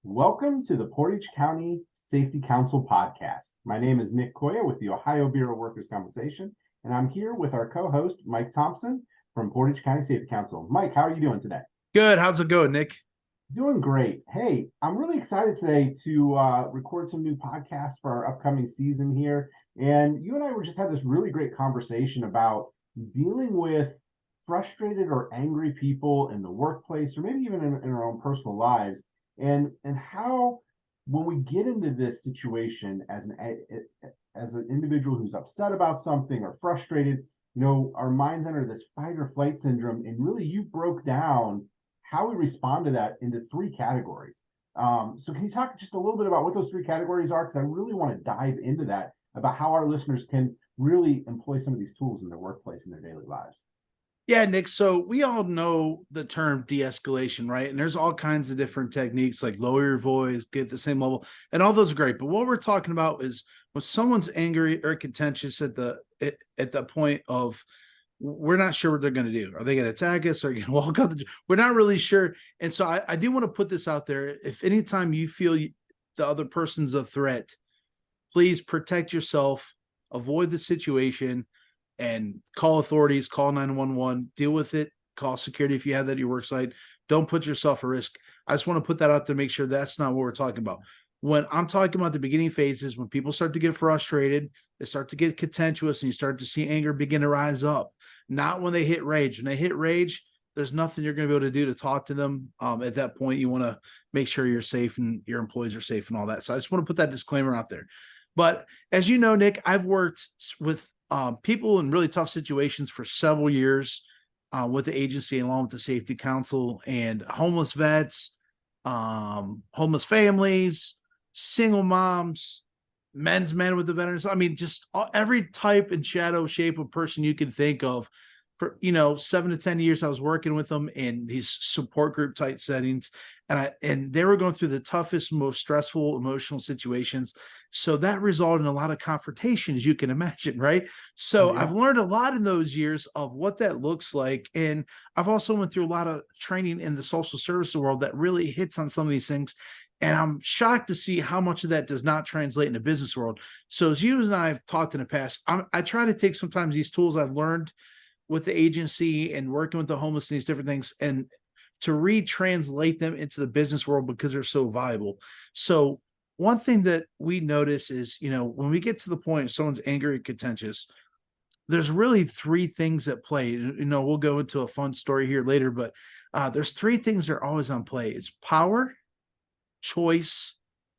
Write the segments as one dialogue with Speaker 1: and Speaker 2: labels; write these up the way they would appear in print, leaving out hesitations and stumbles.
Speaker 1: Welcome to the Portage County Safety Council podcast. My name is Nick Coia with the Ohio Bureau of Workers' Compensation, and I'm here with our co-host, Mike Thompson from Portage County Safety Council. Mike, how are you doing today?
Speaker 2: Good. How's it going, Nick?
Speaker 1: Doing great. Hey, I'm really excited today to record some new podcasts for our upcoming season here. And you and I were just had this really great conversation about dealing with frustrated or angry people in the workplace, or maybe even in our own personal lives, and how when we get into this situation as an individual who's upset about something or frustrated, our minds enter this fight or flight syndrome, and really you broke down how we respond to that into three categories. So can you talk just a little bit about what those three categories are? Because I really want to dive into that, about how our listeners can really employ some of these tools in their workplace, in their daily lives.
Speaker 2: Yeah, Nick. So we all know the term de-escalation, right? And there's all kinds of different techniques like lower your voice, get the same level, and all those are great. But what we're talking about is when someone's angry or contentious at the point of we're not sure what they're going to do. Are they going to attack us? Or are they going to walk out? We're not really sure. And so I do want to put this out there. If anytime you feel the other person's a threat, please protect yourself, avoid the situation, and call authorities, call 911, deal with it, call security if you have that at your work site. Don't put yourself at risk. I just want to put that out there to make sure that's not what we're talking about. When I'm talking about the beginning phases, when people start to get frustrated, they start to get contentious, and you start to see anger begin to rise up. Not when they hit rage. When they hit rage, there's nothing you're going to be able to do to talk to them. At that point, you want to make sure you're safe and your employees are safe and all that. So I just want to put that disclaimer out there. But as you know, Nick, I've worked with people in really tough situations for several years with the agency, along with the Safety Council, and homeless vets, homeless families, single moms, men with the veterans. I mean, just every type and shadow shape of person you can think of. For 7 to 10 years, I was working with them in these support group type settings, and they were going through the toughest, most stressful, emotional situations. So that resulted in a lot of confrontation, as you can imagine, right? So
Speaker 1: Oh, yeah.
Speaker 2: I've learned a lot in those years of what that looks like, and I've also went through a lot of training in the social services world that really hits on some of these things. And I'm shocked to see how much of that does not translate in the business world. So as you and I have talked in the past, I try to take sometimes these tools I've learned with the agency and working with the homeless and these different things, and to retranslate them into the business world because they're so valuable. So one thing that we notice is, when we get to the point someone's angry and contentious, there's really three things at play. We'll go into a fun story here later, but there's three things that are always on play. It's power, choice,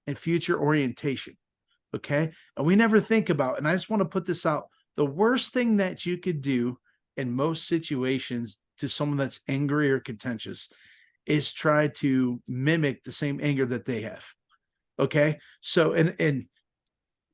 Speaker 2: and future orientation. Okay. And we never think about, and I just want to put this out, the worst thing that you could do in most situations to someone that's angry or contentious is try to mimic the same anger that they have. Okay. So, and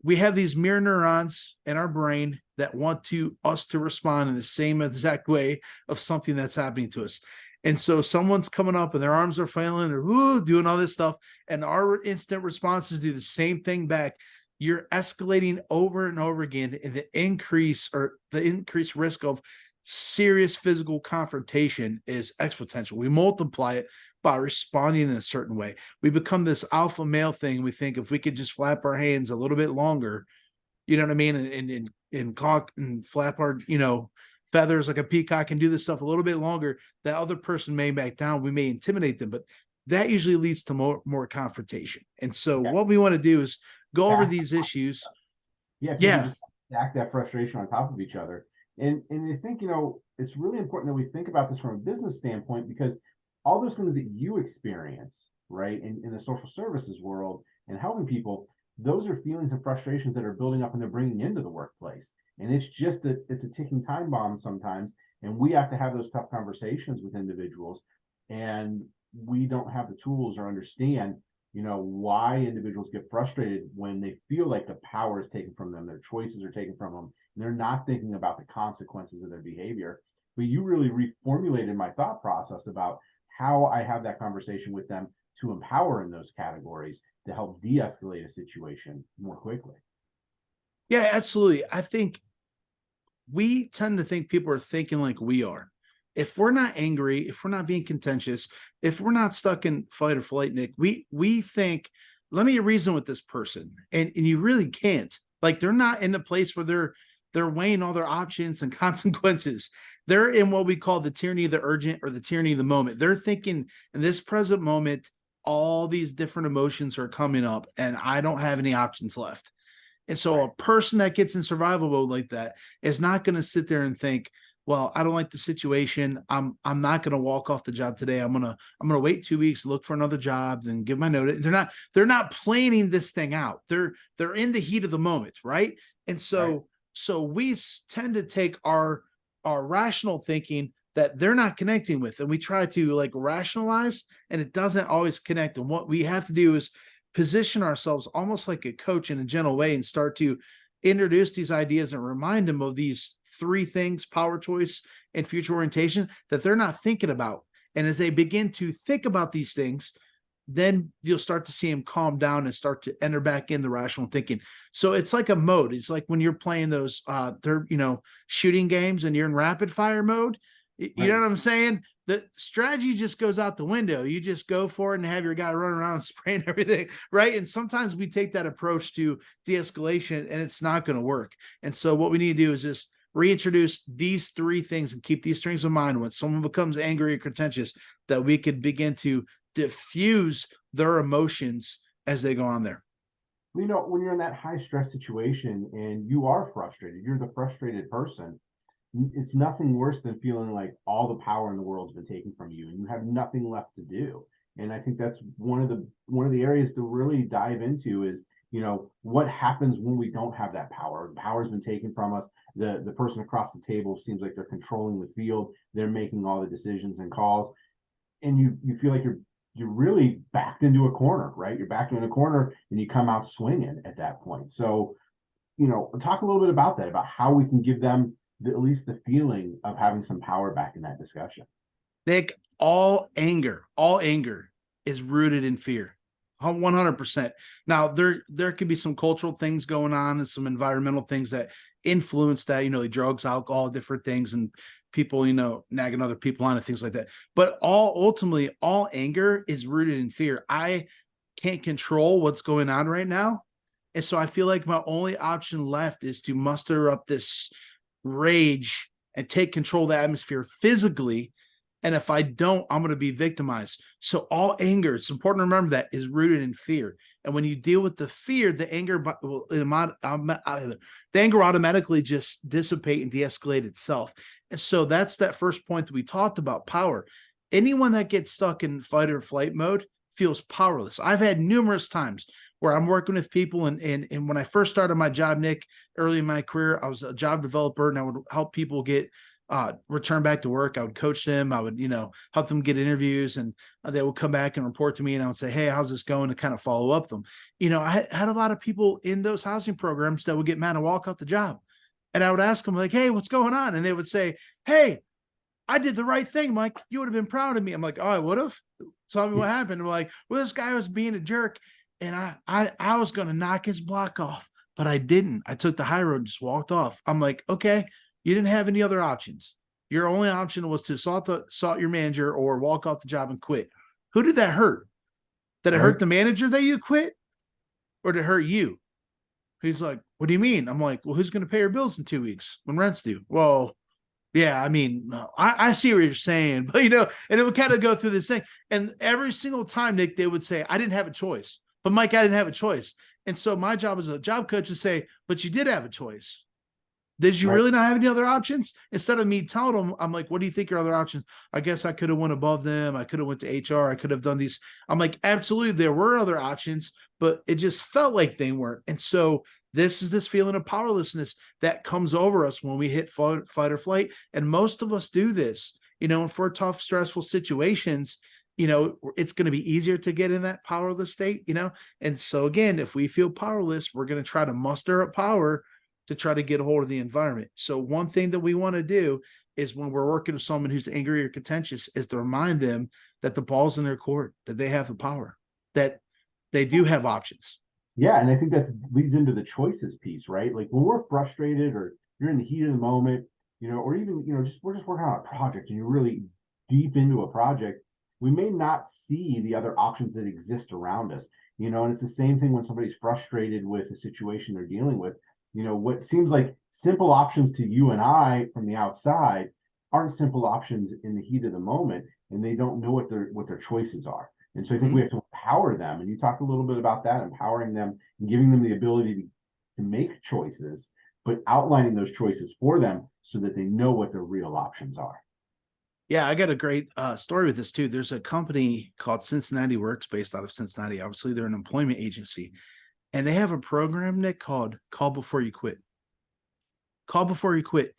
Speaker 2: we have these mirror neurons in our brain that want us to respond in the same exact way of something that's happening to us. And so someone's coming up and their arms are flailing or doing all this stuff, and our instant responses do the same thing back. You're escalating over and over again, and the increased risk of serious physical confrontation is exponential. We multiply it by responding in a certain way. We become this alpha male thing. We think if we could just flap our hands a little bit longer, you know what I mean, and cock and flap our, feathers like a peacock and do this stuff a little bit longer, that other person may back down. We may intimidate them, but that usually leads to more confrontation. And so what we want to do is go over these issues.
Speaker 1: Yeah, people just stack that frustration on top of each other. And I think, it's really important that we think about this from a business standpoint, because all those things that you experience, right, in the social services world and helping people, those are feelings and frustrations that are building up and they're bringing into the workplace. And it's just that it's a ticking time bomb sometimes. And we have to have those tough conversations with individuals. And we don't have the tools or understand, why individuals get frustrated when they feel like the power is taken from them, their choices are taken from them, and they're not thinking about the consequences of their behavior. But you really reformulated my thought process about how I have that conversation with them to empower in those categories to help de-escalate a situation more quickly.
Speaker 2: Yeah, absolutely. I think we tend to think people are thinking like we are. if we're not angry, if we're not being contentious, if we're not stuck in fight or flight, Nick, we think, let me reason with this person. And you really can't. Like, they're not in the place where they're weighing all their options and consequences. They're in what we call the tyranny of the urgent or the tyranny of the moment. They're thinking in this present moment, all these different emotions are coming up and I don't have any options left. And so a person that gets in survival mode like that is not going to sit there and think, well, I don't like the situation. I'm not going to walk off the job today. I'm gonna wait 2 weeks, look for another job, then give my notice. They're not planning this thing out. They're in the heat of the moment, right? And so we tend to take our rational thinking that they're not connecting with, and we try to like rationalize, and it doesn't always connect. And what we have to do is position ourselves almost like a coach in a gentle way and start to introduce these ideas and remind them of these three things: power, choice, and future orientation, that they're not thinking about. And as they begin to think about these things, then you'll start to see them calm down and start to enter back in the rational thinking. So it's like a mode. It's like when you're playing those they're shooting games and you're in rapid fire mode. You know what I'm saying? The strategy just goes out the window. You just go for it and have your guy run around spraying everything, right? And sometimes we take that approach to de-escalation and it's not going to work. And so what we need to do is just reintroduce these three things and keep these things in mind when someone becomes angry or contentious, that we could begin to diffuse their emotions as they go on there.
Speaker 1: When you're in that high stress situation and you are frustrated, you're the frustrated person. It's nothing worse than feeling like all the power in the world's been taken from you and you have nothing left to do. And I think that's one of the areas to really dive into is, what happens when we don't have that power? The power's been taken from us. The person across the table seems like they're controlling the field. They're making all the decisions and calls. And you feel like you're really backed into a corner, right? You're backed in a corner and you come out swinging at that point. So, talk a little bit about that, about how we can give them at least the feeling of having some power back in that discussion.
Speaker 2: Nick, all anger is rooted in fear. 100%. Now, there could be some cultural things going on and some environmental things that influence that, drugs, alcohol, different things, and people, nagging other people on and things like that. But ultimately, all anger is rooted in fear. I can't control what's going on right now. And so I feel like my only option left is to muster up this rage and take control of the atmosphere physically. And if I don't, I'm going to be victimized. So all anger, it's important to remember, that is rooted in fear. And when you deal with the fear, the anger automatically just dissipate and de-escalate itself. And so that's that first point that we talked about, power. Anyone that gets stuck in fight or flight mode feels powerless. I've had numerous times where I'm working with people, and when I first started my job, Nick, early in my career, I was a job developer and I would help people get return back to work. I would coach them. I would, help them get interviews, and they would come back and report to me, and I would say, hey, how's this going, to kind of follow up them. I had a lot of people in those housing programs that would get mad and walk off the job. And I would ask them like, hey, what's going on? And they would say, hey, I did the right thing, Mike. You would have been proud of me. I'm like, oh, I would have. Tell me what happened. I'm like, well, this guy was being a jerk and I was going to knock his block off, but I didn't. I took the high road and just walked off. I'm like, okay, you didn't have any other options. Your only option was to assault your manager or walk off the job and quit. Who did that hurt? Did it hurt the manager that you quit, or did it hurt you? He's like, what do you mean? I'm like, well, who's going to pay your bills in 2 weeks when rent's due? Well, yeah, I mean, no, I see what you're saying, but and it would kind of go through this thing. And every single time, Nick, they would say, I didn't have a choice. But Mike, I didn't have a choice. And so my job as a job coach is say, but you did have a choice. Did you really not have any other options? Instead of me telling them, I'm like, what do you think your other options? I guess I could have went above them. I could have went to HR. I could have done these. I'm like, absolutely, there were other options, but it just felt like they weren't. And so this is this feeling of powerlessness that comes over us when we hit fight or flight. And most of us do this, and for tough, stressful situations, it's going to be easier to get in that powerless state, And so again, if we feel powerless, we're going to try to muster up power to try to get a hold of the environment. So one thing that we want to do is when we're working with someone who's angry or contentious is to remind them that the ball's in their court, that they have the power, that they do have options.
Speaker 1: Yeah. And I think that leads into the choices piece, right? Like when we're frustrated or you're in the heat of the moment, or even, just we're just working on a project and you're really deep into a project, we may not see the other options that exist around us, and it's the same thing when somebody's frustrated with a situation they're dealing with. What seems like simple options to you and I from the outside aren't simple options in the heat of the moment, and they don't know what their choices are. And so I think we have to empower them. And you talked a little bit about that, empowering them and giving them the ability to make choices, but outlining those choices for them so that they know what their real options are.
Speaker 2: Yeah, I got a great story with this too. There's a company called Cincinnati Works based out of Cincinnati. Obviously, they're an employment agency, and they have a program, Nick, called Call Before You Quit. Call Before You Quit.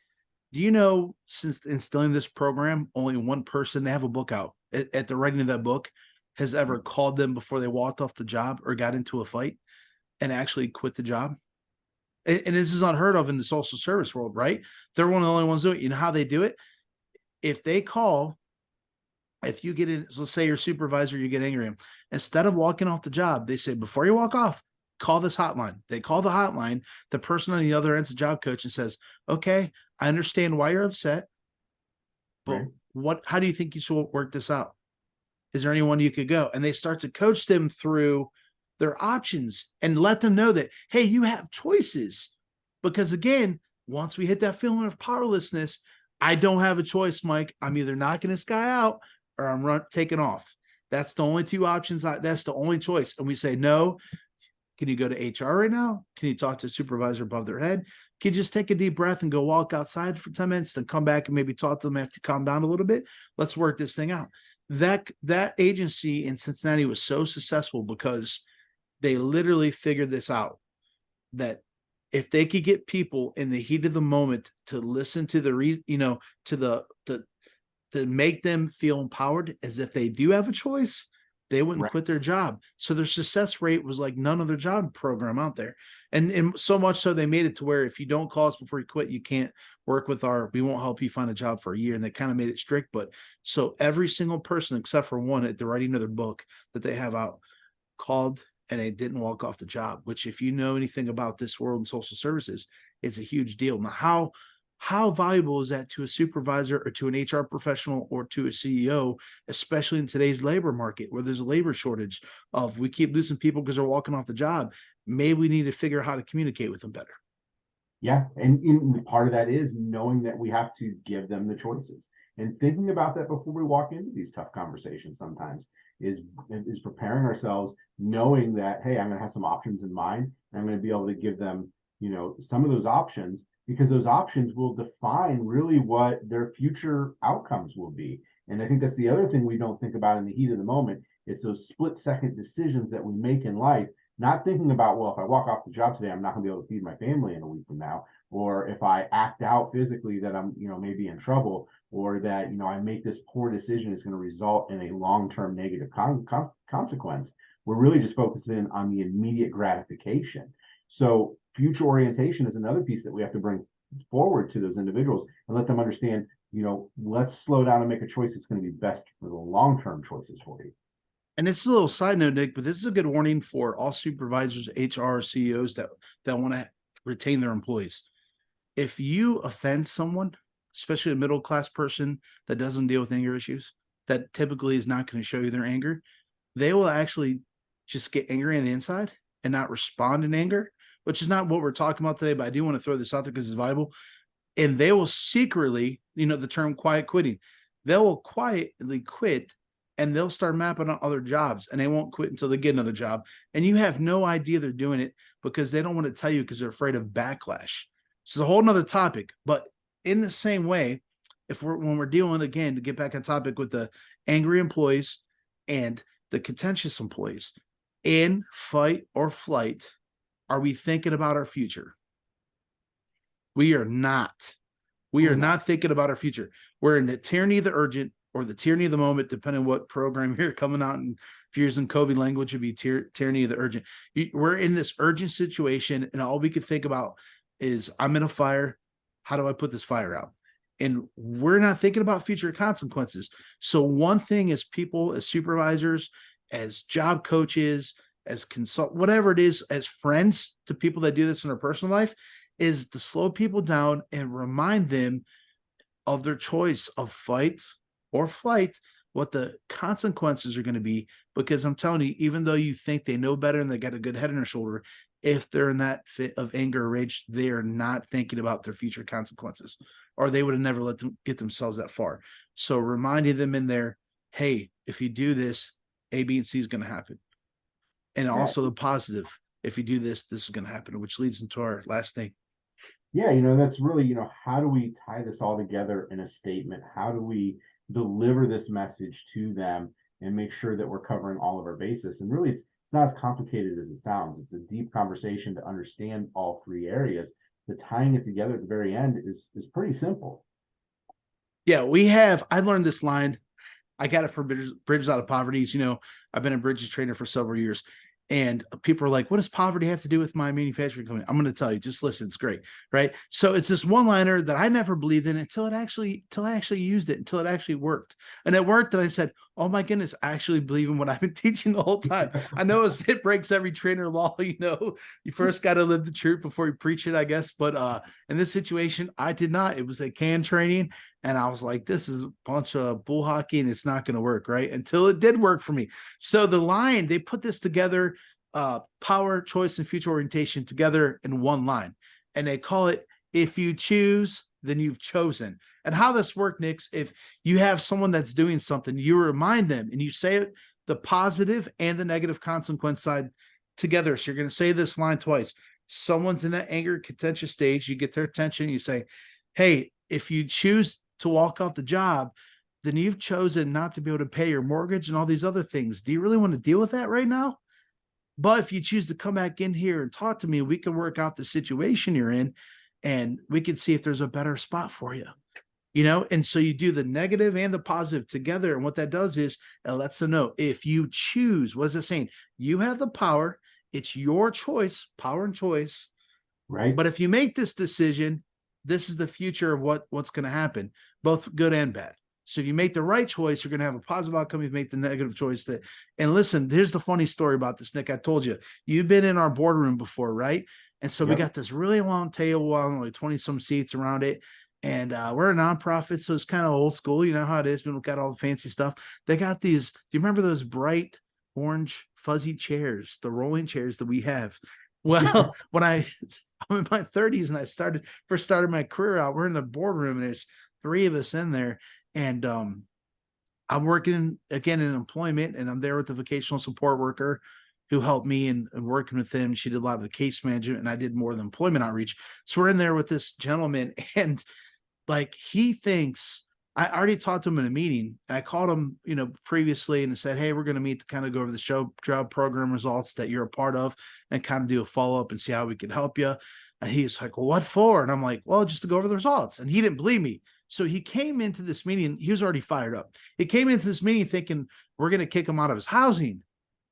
Speaker 2: Do you know, since instilling this program, only one person, they have a book out at the writing of that book, has ever called them before they walked off the job or got into a fight and actually quit the job? And this is unheard of in the social service world, right? They're one of the only ones doing it. You know how they do it? If they call, if you get in, let's say your supervisor, you get angry at him, instead of walking off the job, they say, before you walk off, call this hotline. They call the hotline. The person on the other end's a job coach and says, okay, I understand why you're upset, but how do you think you should work this out? Is there anyone you could go? And they start to coach them through their options and let them know that, hey, you have choices. Because again, once we hit that feeling of powerlessness, I don't have a choice, Mike. I'm either knocking this guy out or I'm taking off. That's the only two options. That's the only choice. And we say, no. Can you go to HR right now? Can you talk to a supervisor above their head? Can you just take a deep breath and go walk outside for 10 minutes, then come back and maybe talk to them after you calm down a little bit? Let's work this thing out. That agency in Cincinnati was so successful because they literally figured this out, that if they could get people in the heat of the moment to listen to to make them feel empowered as if they do have a choice, they wouldn't quit their job. So their success rate was like none other job program out there. And so much so they made it to where if you don't call us before you quit, you can't work with we won't help you find a job for a year. And they kind of made it strict. But so every single person except for one at the writing of their book that they have out called and they didn't walk off the job, which if you know anything about this world and social services, it's a huge deal. Now, how valuable is that to a supervisor or to an HR professional or to a CEO, especially in today's labor market where there's a labor shortage of we keep losing people because they're walking off the job? Maybe we need to figure out how to communicate with them better.
Speaker 1: Yeah. And part of that is knowing that we have to give them the choices and thinking about that before we walk into these tough conversations sometimes is preparing ourselves, knowing that, hey, I'm going to have some options in mind. And I'm going to be able to give them, some of those options, because those options will define really what their future outcomes will be. And I think that's the other thing we don't think about in the heat of the moment. It's those split-second decisions that we make in life, not thinking about, well, if I walk off the job today, I'm not going to be able to feed my family in a week from now. Or if I act out physically that I'm, maybe in trouble, or that, I make this poor decision is going to result in a long-term negative consequence. We're really just focusing on the immediate gratification. So future orientation is another piece that we have to bring forward to those individuals and let them understand, let's slow down and make a choice that's going to be best for the long-term choices for you.
Speaker 2: And this is a little side note, Nick, but this is a good warning for all supervisors, HR, CEOs that want to retain their employees. If you offend someone, especially a middle-class person that doesn't deal with anger issues, that typically is not going to show you their anger, they will actually just get angry on the inside and not respond in anger, which is not what we're talking about today, but I do want to throw this out there because it's valuable. And they will secretly, the term quiet quitting, they will quietly quit and they'll start mapping on other jobs and they won't quit until they get another job. And you have no idea they're doing it because they don't want to tell you because they're afraid of backlash. This is a whole nother topic, but in the same way, when we're dealing again, to get back on topic with the angry employees and the contentious employees, in fight or flight, are we thinking about our future? We are not. We are not thinking about our future. We're in the tyranny of the urgent or the tyranny of the moment, depending on what program you're coming out. And if you're using COVID language, it'd be tyranny of the urgent. We're in this urgent situation, and all we can think about is, I'm in a fire. How do I put this fire out? And we're not thinking about future consequences. So one thing as people, as supervisors, as job coaches, as whatever it is, as friends to people that do this in their personal life, is to slow people down and remind them of their choice of fight or flight, what the consequences are going to be. Because I'm telling you, even though you think they know better and they got a good head on their shoulder, if they're in that fit of anger or rage, they are not thinking about their future consequences, or they would have never let them get themselves that far. So reminding them in there, hey, if you do this, A, B, and C is going to happen. And
Speaker 1: Yeah.
Speaker 2: also the positive, if you do this, this is going to happen, which leads into our last thing.
Speaker 1: Yeah, that's really, how do we tie this all together in a statement? How do we deliver this message to them and make sure that we're covering all of our bases? And really, it's not as complicated as it sounds. It's a deep conversation to understand all three areas. The tying it together at the very end is pretty simple.
Speaker 2: Yeah, I learned this line. I got it for Bridges Out of Poverty. I've been a Bridges trainer for several years. And people are like, what does poverty have to do with my manufacturing company? I'm going to tell you, just listen. It's great. Right. So it's this one liner that I never believed in until I actually used it, until it actually worked. And it worked. And I said, oh my goodness, I actually believe in what I've been teaching the whole time. I know it breaks every trainer law. You first got to live the truth before you preach it, I guess. But in this situation, I did not. It was a can training. And I was like, this is a bunch of bull hockey and it's not going to work, right? Until it did work for me. So the line, they put this together, power, choice, and future orientation together in one line. And they call it, if you choose, then you've chosen. And how this works, Nick, if you have someone that's doing something, you remind them and you say it, the positive and the negative consequence side together. So you're going to say this line twice. Someone's in that anger, contentious stage. You get their attention. You say, hey, if you choose to walk off the job, then you've chosen not to be able to pay your mortgage and all these other things. Do you really want to deal with that right now? But if you choose to come back in here and talk to me, we can work out the situation you're in and we can see if there's a better spot for you. And so you do the negative and the positive together. And what that does is it lets them know, if you choose, what is it saying? You have the power. It's your choice, power and choice.
Speaker 1: Right.
Speaker 2: But if you make this decision, this is the future of what's going to happen, both good and bad. So if you make the right choice, you're going to have a positive outcome. If you make the negative choice, and listen, here's the funny story about this, Nick. I told you, you've been in our boardroom before, right? And so we got this really long table, like 20 some seats around it. And we're a nonprofit, so it's kind of old school. You know how it is. We've got all the fancy stuff. They got these. Do you remember those bright orange fuzzy chairs, the rolling chairs that we have? Well, when I'm in my 30s and I first started my career out, we're in the boardroom and there's three of us in there. And I'm working again in employment, and I'm there with the vocational support worker who helped me and working with him. She did a lot of the case management and I did more of the employment outreach. So we're in there with this gentleman, and like, he thinks, I already talked to him in a meeting. And I called him, previously and said, hey, we're going to meet to kind of go over the job program results that you're a part of and kind of do a follow-up and see how we can help you. And he's like, well, what for? And I'm like, well, just to go over the results. And he didn't believe me. So he came into this meeting. He was already fired up. He came into this meeting thinking we're going to kick him out of his housing.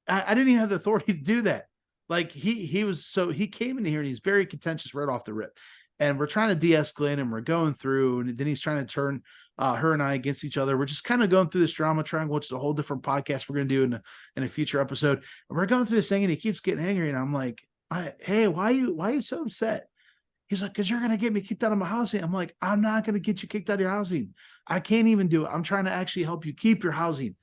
Speaker 2: I didn't even have the authority to do that. Like he came in here and he's very contentious right off the rip. And we're trying to de-escalate him. We're going through, and then he's trying to turn her and I against each other. We're just kind of going through this drama triangle, which is a whole different podcast we're going to do in a future episode. And we're going through this thing, and he keeps getting angry. And I'm like, hey, why are you so upset? He's like, because you're going to get me kicked out of my housing. I'm like, I'm not going to get you kicked out of your housing. I can't even do it. I'm trying to actually help you keep your housing,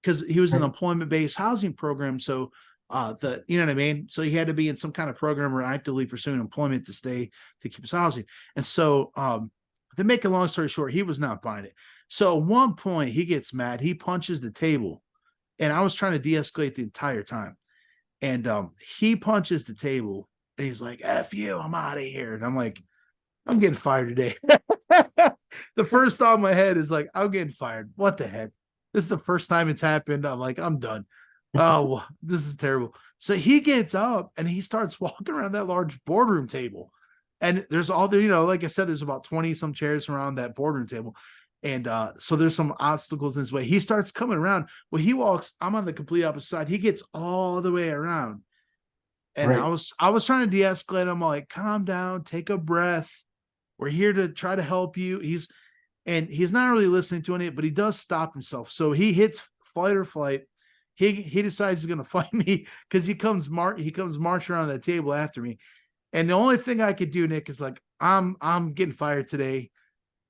Speaker 2: because he was in an employment-based housing program. So you know what I mean? So he had to be in some kind of program or actively pursuing employment to keep his housing. And so to make a long story short, he was not buying it. So at one point he gets mad. He punches the table, and I was trying to de-escalate the entire time. And he punches the table. And he's like, F you, I'm out of here. And I'm like, I'm getting fired today. The first thought in my head is like, I'm getting fired. What the heck? This is the first time it's happened. I'm like, I'm done. Oh, this is terrible. So he gets up and he starts walking around that large boardroom table. And there's all there, like I said, there's about 20 some chairs around that boardroom table. And so there's some obstacles in his way. He starts coming around. Well, he walks, I'm on the complete opposite side. He gets all the way around. And
Speaker 1: Right.
Speaker 2: I was trying to de-escalate. I'm like, calm down, take a breath. We're here to try to help you. He's not really listening to any, but he does stop himself. So he hits flight or flight. He decides he's going to fight me because he comes marching around that table after me. And the only thing I could do, Nick, is like, I'm getting fired today.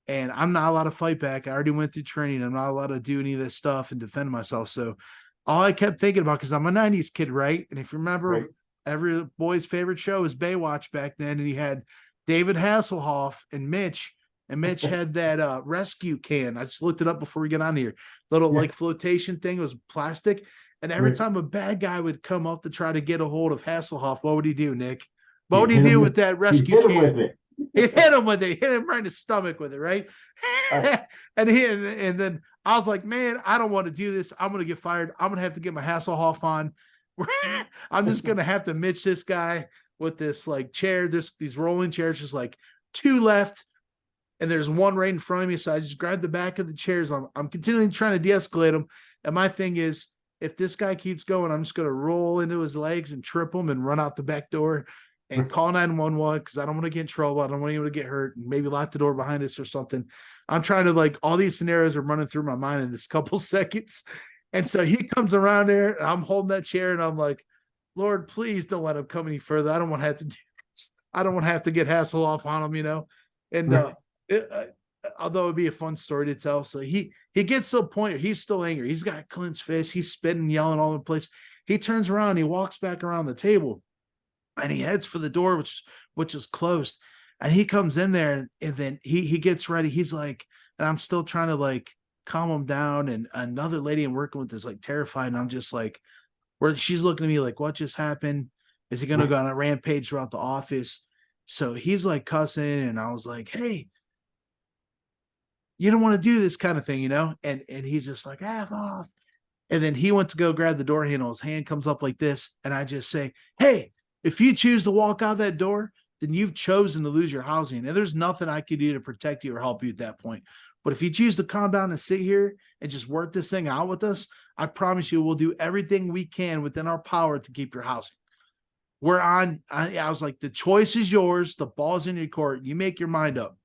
Speaker 2: and I'm not allowed to fight back. I already went through training. I'm not allowed to do any of this stuff and defend myself. So all I kept thinking about, because I'm a 90s kid, right? And if you remember,
Speaker 1: Right.
Speaker 2: every boy's favorite show was Baywatch back then. And he had David Hasselhoff and Mitch had that rescue can. I just looked it up before we get on here. Little
Speaker 1: Yeah.
Speaker 2: like flotation thing. It was plastic. And every
Speaker 1: Right.
Speaker 2: time a bad guy would come up to try to get a hold of Hasselhoff, what would he do, Nick? What
Speaker 1: He'd
Speaker 2: would he
Speaker 1: hit him
Speaker 2: do
Speaker 1: with,
Speaker 2: with that
Speaker 1: he'd
Speaker 2: rescue
Speaker 1: hit him with
Speaker 2: can?
Speaker 1: it.
Speaker 2: He hit him with it, hit him right in his stomach with it, right?
Speaker 1: Right.
Speaker 2: and then I was like, man, I don't want to do this. I'm gonna get fired. I'm gonna have to get my Hasselhoff on. I'm just gonna have to Mitch this guy with this like chair, these rolling chairs, just like two left, and there's one right in front of me. So I just grabbed the back of the chairs. I'm continuing trying to de-escalate him. And my thing is, if this guy keeps going, I'm just gonna roll into his legs and trip him and run out the back door and call 911 because I don't want to get in trouble. I don't want anyone to get hurt, and maybe lock the door behind us or something. I'm trying to, like, all these scenarios are running through my mind in this couple seconds. And so he comes around there, and I'm holding that chair, and I'm like, Lord, please don't let him come any further. I don't want to have to do this. I don't want to have to get Hasselhoff on him, you know? And although it'd be a fun story to tell. So he gets to a point where he's still angry. He's got clenched fist. He's spitting, yelling all over the place. He turns around, he walks back around the table, and he heads for the door, which is closed. And he comes in there, and then he gets ready. He's like, and I'm still trying to like calm him down. And another lady I'm working with is like terrified. And I'm just like, where she's looking at me like, what just happened? Is he gonna go on a rampage throughout the office? So he's like cussing, and I was like, hey, you don't want to do this kind of thing, you know? And he's just like, F off. And then he went to go grab the door handle. His hand comes up like this. And I just say, hey, if you choose to walk out that door, then you've chosen to lose your housing. And there's nothing I could do to protect you or help you at that point. But if you choose to calm down and sit here and just work this thing out with us, I promise you we'll do everything we can within our power to keep your housing. I was like, the choice is yours. The ball's in your court. You make your mind up.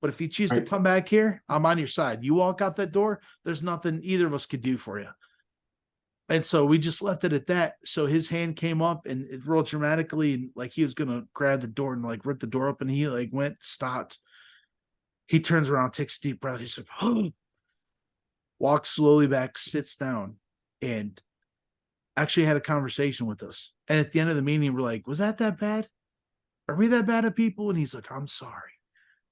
Speaker 2: But if you choose to come back here, I'm on your side. You walk out that door, there's nothing either of us could do for you. And so we just left it at that. So his hand came up and it rolled dramatically, and like he was gonna grab the door and like rip the door open. He like stopped. He turns around, takes a deep breath. He's like, oh, walks slowly back, sits down, and actually had a conversation with us. And at the end of the meeting, we're like, was that bad? Are we that bad at people? And he's like, I'm sorry.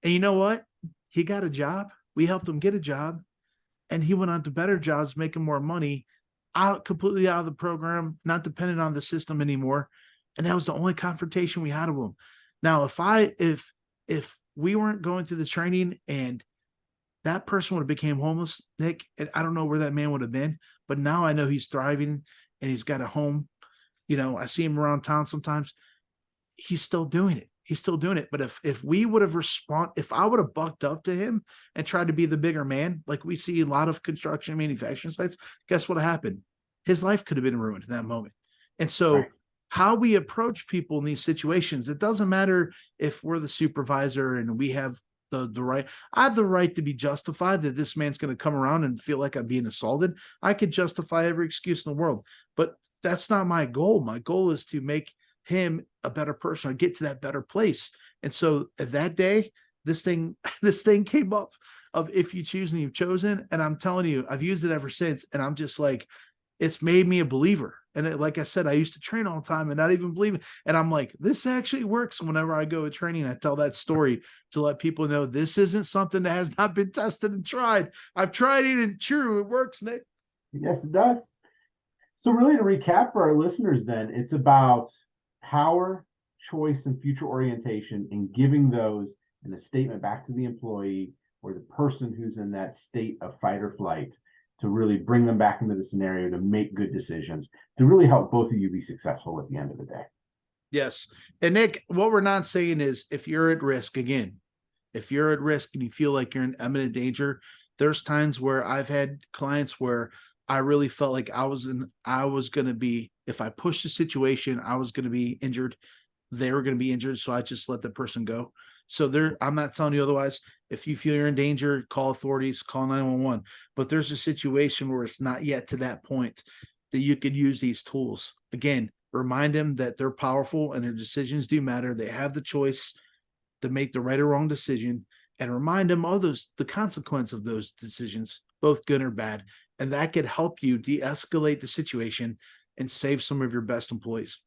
Speaker 2: And you know what? He got a job. We helped him get a job, and he went on to better jobs, making more money, completely out of the program, not dependent on the system anymore. And that was the only confrontation we had with him. Now, if we weren't going through the training and that person would have became homeless, Nick, and I don't know where that man would have been, but now I know he's thriving and he's got a home. You know, I see him around town sometimes. He's still doing it. He's still doing it. But if we would have if I would have bucked up to him and tried to be the bigger man, like we see a lot of construction manufacturing sites, guess what happened? His life could have been ruined in that moment. And so how we approach people in these situations, it doesn't matter if we're the supervisor and we have the right. I have the right to be justified that this man's going to come around and feel like I'm being assaulted. I could justify every excuse in the world, but that's not my goal. My goal is to make him a better person or get to that better place. And so that day, this thing came up of if you choose and you've chosen. And I'm telling you, I've used it ever since. And I'm just like, it's made me a believer. And like I said, I used to train all the time and not even believe it. And I'm like, this actually works. Whenever I go to training, I tell that story to let people know this isn't something that has not been tested and tried. I've tried it and true, it works, Nick.
Speaker 1: Yes, it does. So really to recap for our listeners then, it's about power, choice, and future orientation, and giving those in a statement back to the employee or the person who's in that state of fight or flight to really bring them back into the scenario to make good decisions, to really help both of you be successful at the end of the day.
Speaker 2: Yes. And Nick, what we're not saying is if you're at risk, again, if you're at risk and you feel like you're in imminent danger, there's times where I've had clients where I really felt like I was going to be, if I pushed the situation, I was going to be injured. They were going to be injured. So I just let the person go. So I'm not telling you otherwise. If you feel you're in danger, call authorities, call 911. But there's a situation where it's not yet to that point that you could use these tools. Again, remind them that they're powerful and their decisions do matter. They have the choice to make the right or wrong decision. and remind them of the consequence of those decisions, both good or bad. And that could help you de-escalate the situation and save some of your best employees.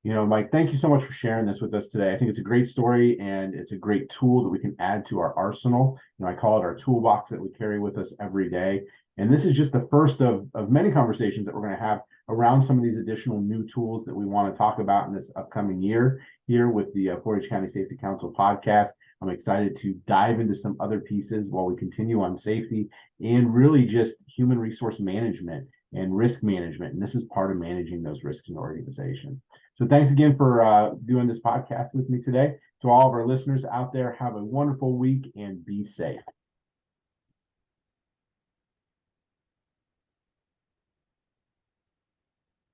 Speaker 1: Mike, thank you so much for sharing this with us today. I think it's a great story and it's a great tool that we can add to our arsenal. I call it our toolbox that we carry with us every day. And this is just the first of many conversations that we're going to have around some of these additional new tools that we want to talk about in this upcoming year here with the Portage County Safety Council podcast. I'm excited to dive into some other pieces while we continue on safety and really just human resource management and risk management. And this is part of managing those risks in the organization. So thanks again for doing this podcast with me today. To all of our listeners out there, have a wonderful week and be safe.